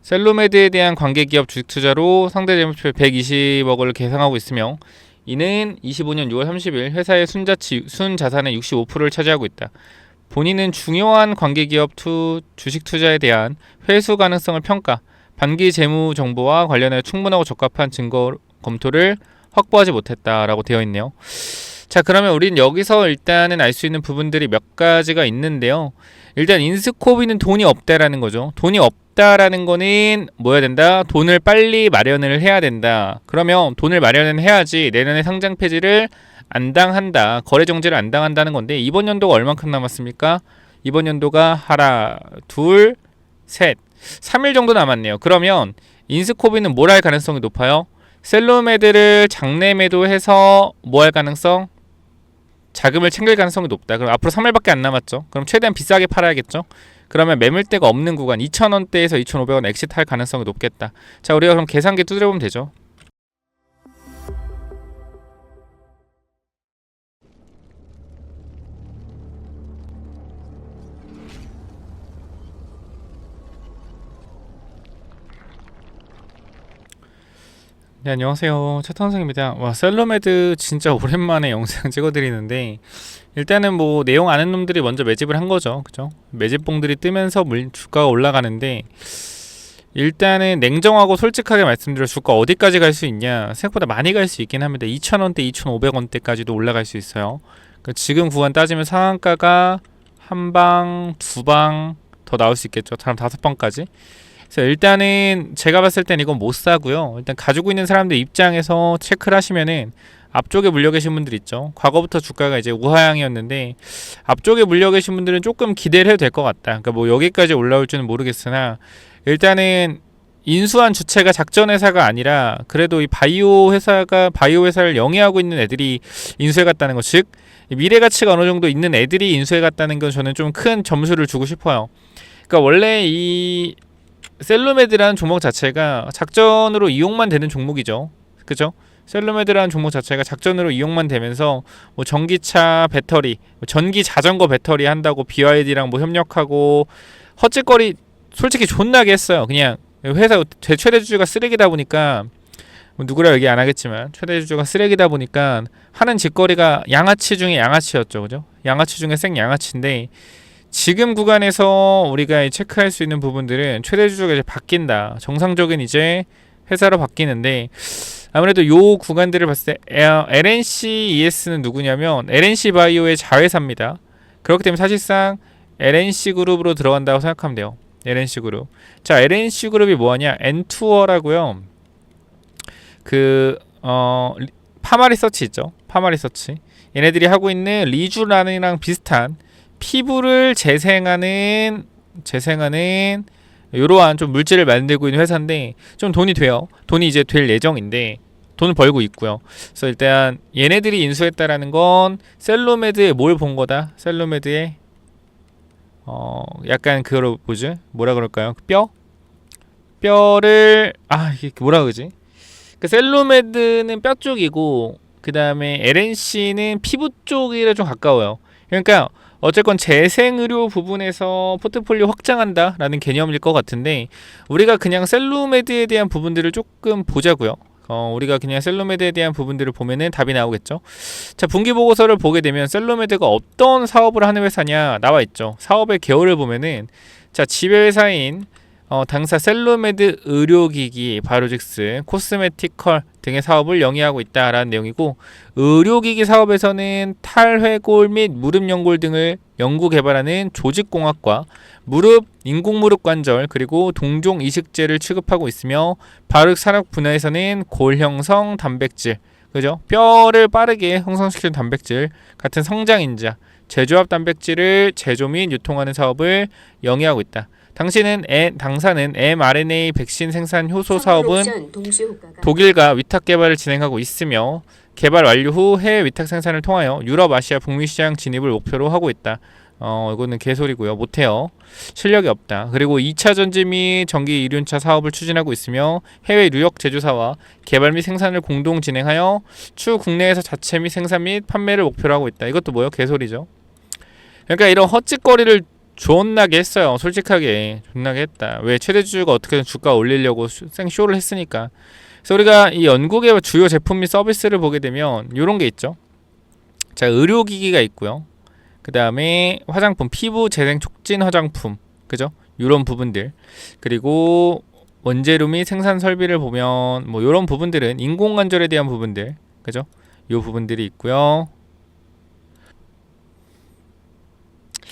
셀로메드에 대한 관계기업 주식 투자로 상대 재무제표 120억을 계상하고 있으며 이는 25년 6월 30일 회사의 순자산의 65%를 차지하고 있다. 본인은 중요한 관계기업 주식 투자에 대한 회수 가능성을 평가, 반기 재무 정보와 관련하여 충분하고 적합한 증거 검토를 확보하지 못했다라고 되어 있네요. 자, 그러면 우린 여기서 일단은 알 수 있는 부분들이 몇 가지가 있는데요. 일단 인스코비는 돈이 없다라는 거죠. 돈이 없다라는 거는 뭐 해야 된다? 돈을 빨리 마련을 해야 된다. 그러면 돈을 마련을 해야지 내년에 상장 폐지를 안 당한다. 거래 정지를 안 당한다는 건데 이번 연도가 얼만큼 남았습니까? 이번 연도가 하나, 둘, 셋, 3일 정도 남았네요. 그러면 인스코비는 뭘 할 가능성이 높아요? 셀로메드를 장내 매도해서 뭐 할 가능성? 자금을 챙길 가능성이 높다. 그럼 앞으로 3일밖에 안 남았죠. 그럼 최대한 비싸게 팔아야겠죠. 그러면 매물대가 없는 구간 2,000원대에서 2,500원 엑시트할 가능성이 높겠다. 자, 우리가 그럼 계산기 두드려보면 되죠. 네, 안녕하세요. 차탄성입니다. 와, 셀로메드 진짜 오랜만에 영상 찍어드리는데 일단은 뭐 내용 아는 놈들이 먼저 매집을 한 거죠. 그죠? 매집봉들이 뜨면서 주가가 올라가는데 일단은 냉정하고 솔직하게 말씀드려 주가 어디까지 갈 수 있냐? 생각보다 많이 갈 수 있긴 합니다. 2,000원대, 2,500원대까지도 올라갈 수 있어요. 그러니까 지금 구간 따지면 상한가가 한 방, 두 방 더 나올 수 있겠죠. 다음 5방까지. 그래서 일단은 제가 봤을 땐 이건 못 사고요. 일단 가지고 있는 사람들 입장에서 체크를 하시면은 앞쪽에 물려 계신 분들 있죠. 과거부터 주가가 이제 우하향이었는데 앞쪽에 물려 계신 분들은 조금 기대를 해도 될 것 같다. 그러니까 뭐 여기까지 올라올지는 모르겠으나 일단은 인수한 주체가 작전 회사가 아니라 그래도 이 바이오 회사를 영위하고 있는 애들이 인수해 갔다는 것, 즉 미래 가치가 어느 정도 있는 애들이 인수해 갔다는 건 저는 좀 큰 점수를 주고 싶어요. 그러니까 원래 이 셀로메드라는 종목 자체가 작전으로 이용만 되는 종목이죠. 그죠? 셀로메드라는 종목 자체가 작전으로 이용만 되면서 뭐 전기차 배터리, 전기 자전거 배터리 한다고 BYD랑 뭐 협력하고 헛짓거리 솔직히 존나게 했어요. 그냥 회사 최대 주주가 쓰레기다 보니까 뭐 누구라 얘기 안 하겠지만 최대 주주가 쓰레기다 보니까 하는 짓거리가 양아치 중에 양아치였죠. 그죠? 양아치 중에 생 양아치인데 지금 구간에서 우리가 체크할 수 있는 부분들은 최대 주주가 이제 바뀐다. 정상적인 이제 회사로 바뀌는데 아무래도 요 구간들을 봤을 때 LNCES는 누구냐면 LNC 바이오의 자회사입니다. 그렇기 때문에 사실상 LNC 그룹으로 들어간다고 생각하면 돼요. LNC 그룹. 자, LNC 그룹이 뭐하냐? 엔투어라고요. 파마리서치 있죠. 파마리서치. 얘네들이 하고 있는 리주란이랑 비슷한 피부를 재생하는 이러한 좀 물질을 만들고 있는 회사인데 좀 돈이 돼요. 돈이 이제 될 예정인데 돈을 벌고 있고요. 그래서 일단 얘네들이 인수했다라는 건 셀로메드에 뭘 본 거다. 셀로메드에 약간 그거로 뭐라 그럴까요? 뼈를 이게 뭐라 그러지? 그 셀로메드는 뼈 쪽이고 그 다음에 LNC는 피부 쪽이라 좀 가까워요. 그러니까 어쨌건 재생의료 부분에서 포트폴리오 확장한다라는 개념일 것 같은데 우리가 그냥 셀로메드에 대한 부분들을 조금 보자고요. 우리가 그냥 셀로메드에 대한 부분들을 보면은 답이 나오겠죠. 자, 분기 보고서를 보게 되면 셀로메드가 어떤 사업을 하는 회사냐 나와 있죠. 사업의 개요를 보면은 자, 지배회사인 당사 셀로메드 의료기기, 바이오로직스, 코스메티컬 등의 사업을 영위하고 있다라는 내용이고 의료기기 사업에서는 탈회골 및 무릎 연골 등을 연구 개발하는 조직공학과, 인공무릎 관절 그리고 동종 이식제를 취급하고 있으며 바이오릭 산업 분야에서는 골형성 단백질, 그죠? 뼈를 빠르게 형성시키는 단백질 같은 성장인자, 제조합 단백질을 제조 및 유통하는 사업을 영위하고 있다. 당사는 mRNA 백신 생산 효소 사업은 독일과 위탁 개발을 진행하고 있으며 개발 완료 후 해외 위탁 생산을 통하여 유럽, 아시아, 북미 시장 진입을 목표로 하고 있다. 이거는 개소리고요. 못해요. 실력이 없다. 그리고 2차 전지 및 전기 이륜차 사업을 추진하고 있으며 해외 뉴욕 제조사와 개발 및 생산을 공동 진행하여 추후 국내에서 자체 및 생산 및 판매를 목표로 하고 있다. 이것도 뭐요? 개소리죠. 그러니까 이런 헛짓거리를 존나게 했어요. 솔직하게 존나게 했다. 왜 최대주주가 어떻게든 주가 올리려고 생쇼를 했으니까. 그래서 우리가 이 연구개발 주요 제품 및 서비스를 보게 되면 이런 게 있죠. 자, 의료기기가 있고요. 그 다음에 화장품, 피부 재생 촉진 화장품, 그죠? 이런 부분들. 그리고 원재료 및 생산 설비를 보면 뭐 이런 부분들은 인공관절에 대한 부분들, 그죠? 이 부분들이 있고요.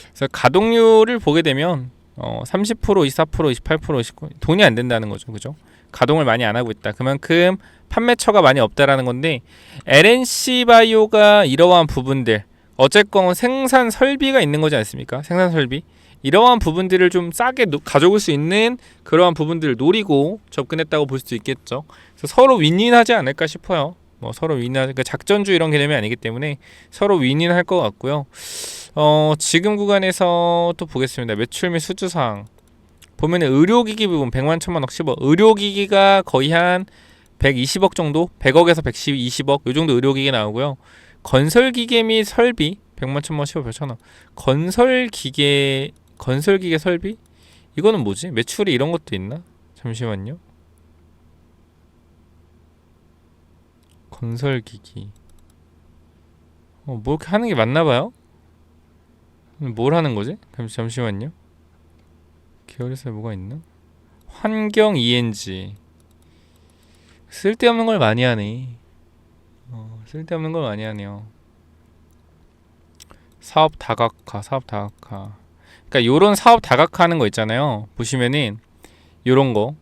그래서 가동률을 보게 되면 30%, 24%, 28%, 29% 돈이 안 된다는 거죠, 그죠? 가동을 많이 안 하고 있다. 그만큼 판매처가 많이 없다라는 건데 LNC 바이오가 이러한 부분들 어쨌건 생산 설비가 있는 거지 않습니까? 생산 설비 이러한 부분들을 좀 싸게 가져올 수 있는 그러한 부분들을 노리고 접근했다고 볼 수도 있겠죠. 그래서 서로 윈윈하지 않을까 싶어요. 뭐 서로 윈윈하지, 그러니까 작전주 이런 개념이 아니기 때문에 서로 윈윈할 것 같고요. 지금 구간에서 또 보겠습니다. 매출 및 수주사항 보면은 의료기기 부분 100만 1000만억 10억 의료기기가 거의 한 120억 정도 100억에서 120억 요 정도 의료기기 나오고요. 건설기계 및 설비 100만 1000만 10억 100천억 건설기계 설비 이거는 뭐지? 매출이 이런 것도 있나? 잠시만요. 건설기기 뭐 이렇게 하는 게 맞나봐요? 뭘 하는 거지? 잠시만요. 계열사에 뭐가 있나? 환경 ENG 쓸데없는 걸 많이 하네. 쓸데없는 걸 많이 하네요. 사업 다각화. 그러니까 요런 사업 다각화하는 거 있잖아요. 보시면은 요런 거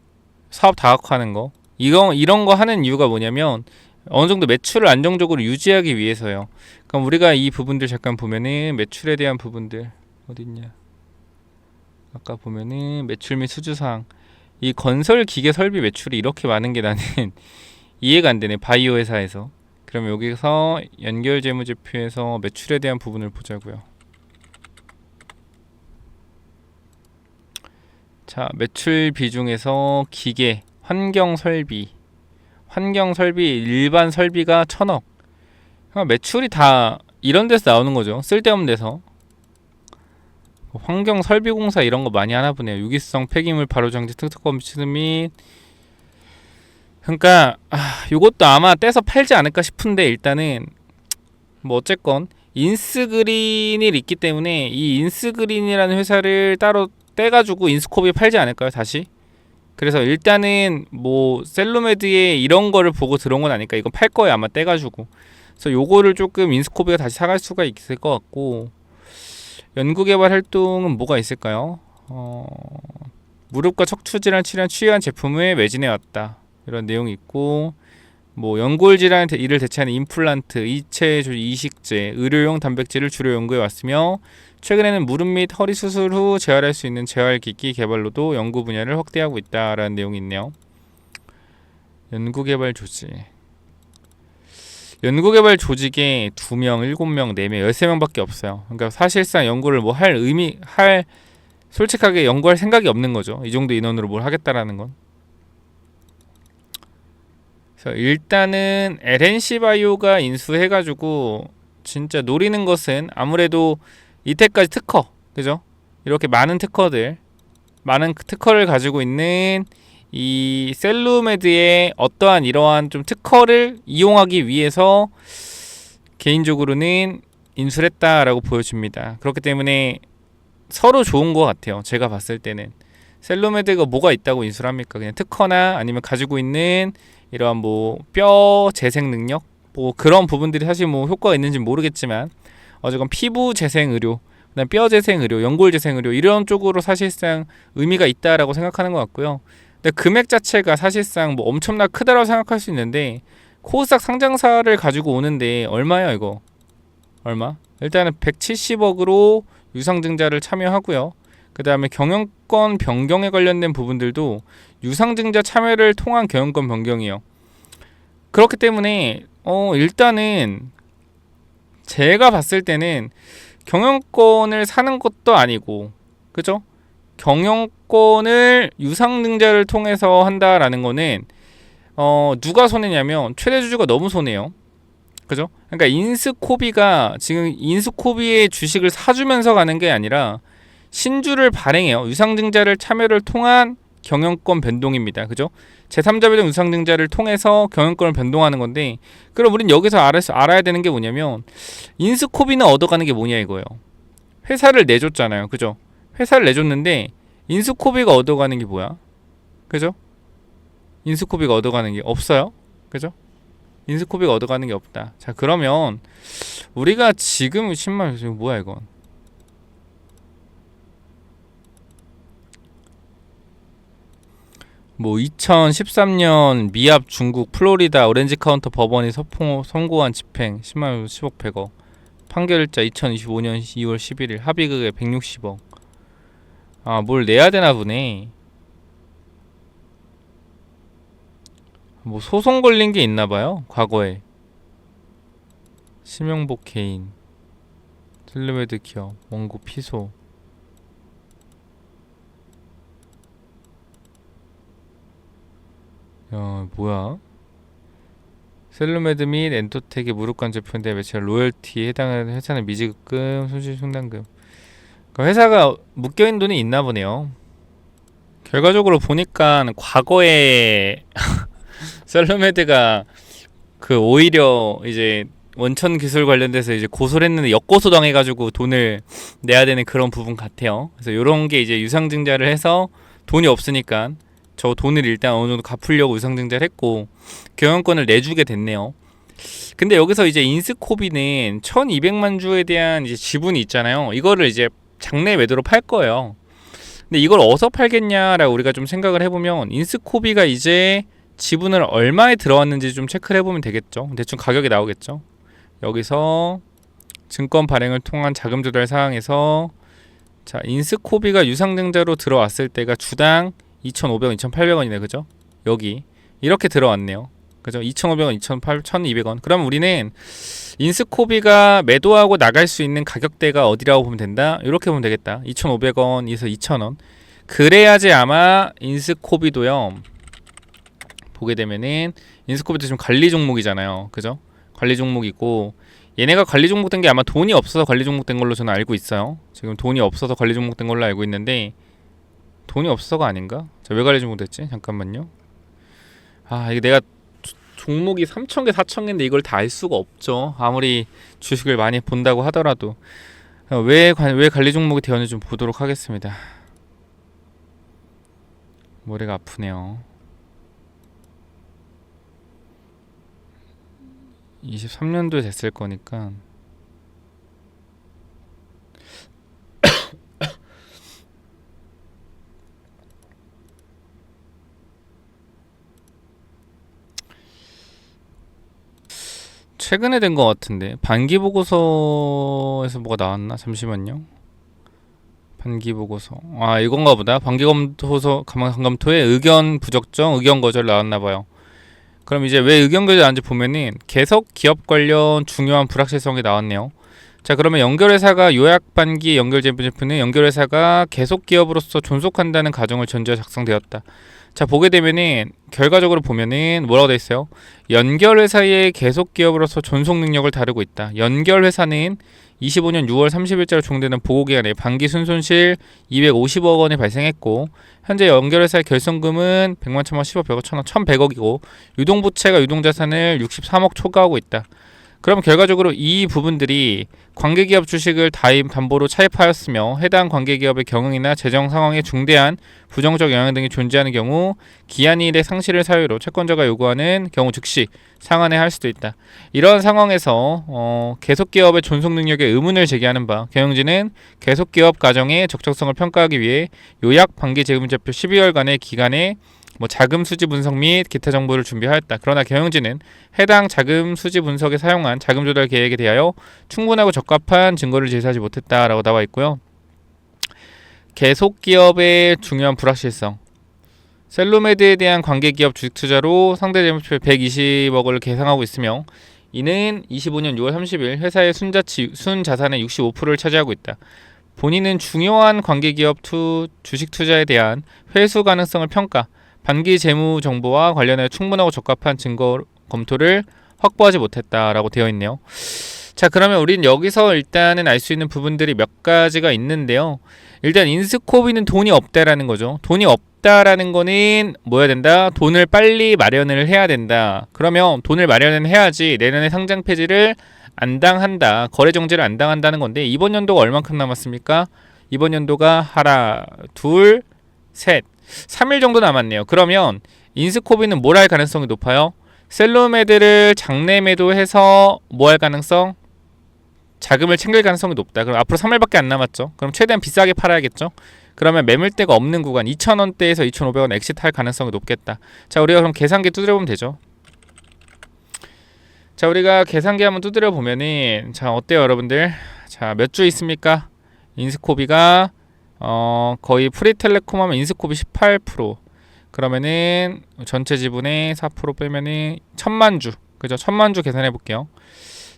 사업 다각화하는 거 이런 거 하는 이유가 뭐냐면 어느 정도 매출을 안정적으로 유지하기 위해서요. 그럼 우리가 이 부분들 잠깐 보면은 매출에 대한 부분들 어딨냐? 아까 보면은 매출 및 수주사항 이 건설 기계 설비 매출이 이렇게 많은 게 나는 이해가 안 되네. 바이오 회사에서. 그럼 여기서 연결 재무제표에서 매출에 대한 부분을 보자고요. 자, 매출 비중에서 기계, 환경 설비 일반 설비가 1000억. 매출이 다 이런 데서 나오는 거죠. 쓸데없는 데서. 환경 설비공사 이런 거 많이 하나 보네요. 유기성 폐기물 발효장치 특허 및 그러니까 요것도 아마 떼서 팔지 않을까 싶은데 일단은 뭐 어쨌건 인스그린이 있기 때문에 이 인스그린이라는 회사를 따로 떼가지고 인스코비에 팔지 않을까요 다시? 그래서 일단은 뭐 셀로메드에 이런 거를 보고 들어온 건 아니까 이건 팔 거예요 아마 떼가지고. 그래서 요거를 조금 인스코비가 다시 사갈 수가 있을 것 같고. 연구개발 활동은 뭐가 있을까요? 무릎과 척추 질환 치료한 취한 제품을 매진해 왔다. 이런 내용이 있고 뭐 연골 질환 이를 대체하는 임플란트, 이체 이식제, 의료용 단백질을 주로 연구해 왔으며 최근에는 무릎 및 허리 수술 후 재활할 수 있는 재활기기 개발로도 연구 분야를 확대하고 있다라는 내용이 있네요. 연구개발 조직. 연구개발 조직에 2명, 7명, 4명, 13명밖에 없어요. 그러니까 사실상 연구를 뭐 솔직하게 연구할 생각이 없는 거죠. 이 정도 인원으로 뭘 하겠다라는 건. 그래서 일단은 LNC 바이오가 인수해가지고 진짜 노리는 것은 아무래도 이때까지 특허, 그죠? 이렇게 많은 특허를 가지고 있는 이 셀루메드의 어떠한 이러한 좀 특허를 이용하기 위해서 개인적으로는 인수를 했다라고 보여집니다. 그렇기 때문에 서로 좋은 것 같아요. 제가 봤을 때는 셀루메드가 뭐가 있다고 인수를 합니까? 그냥 특허나 아니면 가지고 있는 이러한 뭐 뼈 재생 능력 뭐 그런 부분들이 사실 뭐 효과가 있는지 모르겠지만 어쨌건 피부 재생 의료, 그다음 뼈 재생 의료, 연골 재생 의료 이런 쪽으로 사실상 의미가 있다라고 생각하는 것 같고요. 근데 금액 자체가 사실상 뭐 엄청나 크다라고 생각할 수 있는데 코스닥 상장사를 가지고 오는데 얼마야 이거? 얼마? 일단은 170억으로 유상증자를 참여하고요. 그 다음에 경영권 변경에 관련된 부분들도 유상증자 참여를 통한 경영권 변경이요. 그렇기 때문에 일단은 제가 봤을 때는 경영권을 사는 것도 아니고, 그죠? 경영권을 유상증자를 통해서 한다라는 거는 누가 손해냐면 최대주주가 너무 손해요. 그죠? 그러니까 인스코비가 지금 인스코비의 주식을 사주면서 가는 게 아니라 신주를 발행해요. 유상증자를 참여를 통한 경영권 변동입니다. 그죠? 제3자 배정 유상증자를 통해서 경영권을 변동하는 건데, 그럼 우린 여기서 알아야 되는 게 뭐냐면 인스코비는 얻어가는 게 뭐냐 이거예요. 회사를 내줬잖아요. 그죠? 회사를 내줬는데 인스코비가 얻어가는 게 뭐야? 그죠? 인스코비가 얻어가는 게 없어요. 그죠? 인스코비가 얻어가는 게 없다. 자, 그러면 우리가 지금 10만 이거 뭐야 이건? 뭐 2013년 미합 중국 플로리다 오렌지 카운터 법원이 선고한 집행 10만 10억 100억 판결자 2025년 2월 11일 합의금액 160억. 아, 뭘 내야 되나 보네. 뭐 소송 걸린 게 있나 봐요. 과거에. 심영복 개인, 셀르메드 기업, 원고 피소. 야, 뭐야? 셀루메드 및 엔토텍의 무릎관 제품에 매칭한 로열티에 해당하는 회사는 미지급금, 손실승당금. 그러니까 회사가 묶여있는 돈이 있나 보네요. 결과적으로 보니까 과거에 셀루메드가 그 오히려 이제 원천 기술 관련돼서 이제 고소를 했는데 역고소 당해가지고 돈을 내야 되는 그런 부분 같아요. 그래서 요런 게 이제 유상증자를 해서 돈이 없으니까 저 돈을 일단 어느 정도 갚으려고 유상증자를 했고 경영권을 내주게 됐네요. 근데 여기서 이제 인스코비는 1200만 주에 대한 이제 지분이 있잖아요. 이거를 이제 장내 매도로 팔 거예요. 근데 이걸 어디서 팔겠냐라고 우리가 좀 생각을 해보면 인스코비가 이제 지분을 얼마에 들어왔는지 좀 체크를 해보면 되겠죠. 대충 가격이 나오겠죠. 여기서 증권 발행을 통한 자금 조달 사항에서 자, 인스코비가 유상증자로 들어왔을 때가 주당 2,500원, 2,800원이네. 그죠? 여기 이렇게 들어왔네요. 그죠? 2,500원, 1,200원. 그럼 우리는 인스코비가 매도하고 나갈 수 있는 가격대가 어디라고 보면 된다? 이렇게 보면 되겠다. 2,500원에서 2,000원. 그래야지 아마 인스코비도요. 보게 되면은 인스코비도 지금 관리 종목이잖아요. 그죠? 관리 종목이고 얘네가 관리 종목 된 게 아마 돈이 없어서 관리 종목 된 걸로 저는 알고 있어요. 지금 돈이 없어서 관리 종목 된 걸로 알고 있는데 돈이 없어서가 아닌가? 자, 왜 관리 종목 됐지? 잠깐만요. 아, 이게 내가 종목이 3,000개, 4,000개인데 이걸 다 알 수가 없죠. 아무리 주식을 많이 본다고 하더라도. 왜 관리 종목이 되었는지 좀 보도록 하겠습니다. 머리가 아프네요. 23년도에 됐을 거니까 최근에 된 거 같은데 반기보고서에서 뭐가 나왔나? 잠시만요. 반기보고서 이건가 보다. 반기검토서 감감토에 의견 부적정, 의견 거절 나왔나봐요. 그럼 이제 왜 의견 거절 나왔는지 보면은 계속 기업 관련 중요한 불확실성이 나왔네요. 자, 그러면 연결회사가 요약 반기 연결제품은 연결회사가 계속 기업으로서 존속한다는 가정을 전제로 작성되었다. 자, 보게 되면은 결과적으로 보면은 뭐라고 돼 있어요? 연결회사의 계속 기업으로서 존속 능력을 다루고 있다. 연결회사는 25년 6월 30일자로 종료되는 보고기간에 반기 순손실 250억 원이 발생했고 현재 연결회사의 결손금은 100만, 1000만, 10억, 100억, 1000억, 1100억이고 유동부채가 유동자산을 63억 초과하고 있다. 그럼 결과적으로 이 부분들이 관계기업 주식을 담보로 차입하였으며 해당 관계기업의 경영이나 재정 상황에 중대한 부정적 영향 등이 존재하는 경우 기한일의 상실을 사유로 채권자가 요구하는 경우 즉시 상환해야 할 수도 있다. 이런 상황에서 계속기업의 존속 능력에 의문을 제기하는 바 경영진은 계속기업 가정의 적정성을 평가하기 위해 요약 반기 재무제표 12월간의 기간에 자금 수지 분석 및 기타 정보를 준비하였다. 그러나 경영진은 해당 자금 수지 분석에 사용한 자금 조달 계획에 대하여 충분하고 적합한 증거를 제시하지 못했다라고 나와 있고요. 계속 기업의 중요한 불확실성. 셀로메드에 대한 관계기업 주식 투자로 상대 재무제표 120억을 계상하고 있으며 이는 25년 6월 30일 회사의 순자산의 65%를 차지하고 있다. 본인은 중요한 관계기업 주식 투자에 대한 회수 가능성을 평가 반기 재무 정보와 관련하여 충분하고 적합한 증거 검토를 확보하지 못했다라고 되어 있네요. 자, 그러면 우린 여기서 일단은 알 수 있는 부분들이 몇 가지가 있는데요. 일단 인스코비는 돈이 없다라는 거죠. 돈이 없다라는 거는 뭐 해야 된다? 돈을 빨리 마련을 해야 된다. 그러면 돈을 마련을 해야지 내년에 상장 폐지를 안 당한다. 거래 정지를 안 당한다는 건데, 이번 연도가 얼만큼 남았습니까? 이번 연도가 하나, 둘, 셋, 3일 정도 남았네요. 그러면 인스코비는 뭘 할 가능성이 높아요? 셀로메드를 장내 매도해서 뭐 할 가능성? 자금을 챙길 가능성이 높다. 그럼 앞으로 3일밖에 안 남았죠. 그럼 최대한 비싸게 팔아야겠죠. 그러면 매물대가 없는 구간 2,000원대에서 2,500원 엑시트 할 가능성이 높겠다. 자, 우리가 그럼 계산기 두드려 보면 되죠. 자, 우리가 계산기 한번 두드려 보면은, 자, 어때요 여러분들? 자, 몇 주 있습니까? 인스코비가 거의 프리텔레콤 하면 인스코비 18%, 그러면은 전체 지분의 4% 빼면은 1,000만 주, 그죠? 1,000만 주 계산해 볼게요.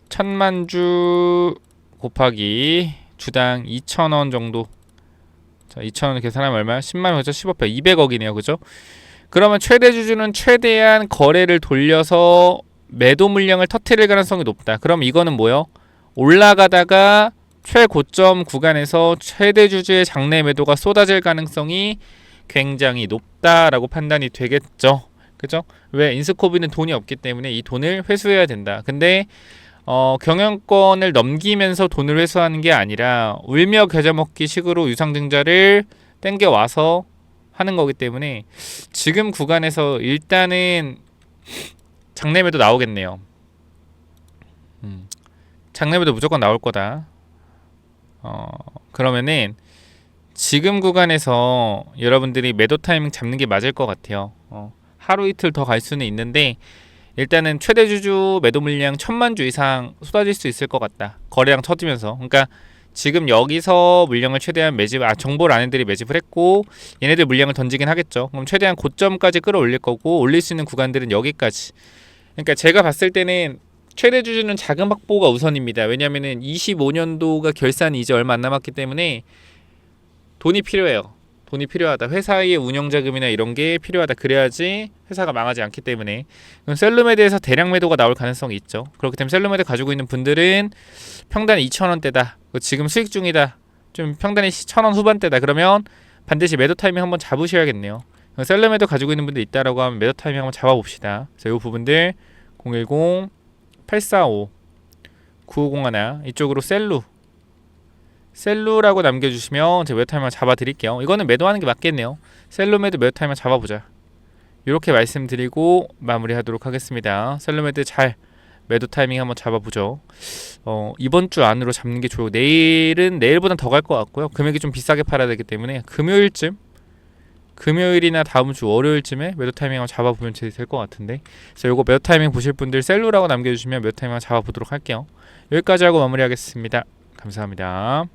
1,000만 주 곱하기 주당 2,000원 정도. 자, 2,000원 계산하면 얼마야? 10만 원죠? 15배 200억이네요. 그죠? 그러면 최대 주주는 최대한 거래를 돌려서 매도 물량을 터뜨릴 가능성이 높다. 그럼 이거는 뭐요? 올라가다가 최고점 구간에서 최대 주주의 장내 매도가 쏟아질 가능성이 굉장히 높다라고 판단이 되겠죠. 그죠? 왜? 인스코비는 돈이 없기 때문에 이 돈을 회수해야 된다. 근데 경영권을 넘기면서 돈을 회수하는 게 아니라 울며 겨자 먹기 식으로 유상증자를 땡겨와서 하는 거기 때문에 지금 구간에서 일단은 장내매도 나오겠네요. 장내매도 무조건 나올 거다. 그러면은 지금 구간에서 여러분들이 매도 타이밍 잡는 게 맞을 것 같아요. 하루 이틀 더 갈 수는 있는데 일단은 최대 주주 매도 물량 1,000만 주 이상 쏟아질 수 있을 것 같다. 거래량 터지면서. 그러니까 지금 여기서 물량을 최대한 정보를 아는 애들이 매집을 했고 얘네들 물량을 던지긴 하겠죠. 그럼 최대한 고점까지 끌어올릴 거고, 올릴 수 있는 구간들은 여기까지. 그러니까 제가 봤을 때는 최대 주주는 자금 확보가 우선입니다. 왜냐면은 25년도가 결산이 이제 얼마 안 남았기 때문에 돈이 필요해요. 돈이 필요하다. 회사의 운영 자금이나 이런 게 필요하다. 그래야지 회사가 망하지 않기 때문에. 그럼 셀루메드에서 대량 매도가 나올 가능성이 있죠. 그렇기 때문에 셀루메드 가지고 있는 분들은 평단 2,000원대다. 지금 수익 중이다. 좀 평단이 1,000원 후반대다. 그러면 반드시 매도 타이밍 한번 잡으셔야겠네요. 셀루메드 가지고 있는 분들 있다라고 하면 매도 타이밍 한번 잡아봅시다. 그래서 이 부분들 010-845-9501 이쪽으로 셀루라고 남겨주시면 제가 매도 타이밍 잡아드릴게요. 이거는 매도하는 게 맞겠네요. 셀루메드 매도 타이밍 잡아보자. 이렇게 말씀드리고 마무리하도록 하겠습니다. 셀루메드 잘 매도 타이밍 한번 잡아보죠. 이번 주 안으로 잡는 게 좋고, 내일보단 더 갈 것 같고요. 금액이 좀 비싸게 팔아야 되기 때문에 금요일이나 다음 주 월요일쯤에 매도 타이밍 한번 잡아보면 될 것 같은데, 그래서 요거 매도 타이밍 보실 분들 셀루라고 남겨주시면 매도 타이밍 한번 잡아보도록 할게요. 여기까지 하고 마무리하겠습니다. 감사합니다.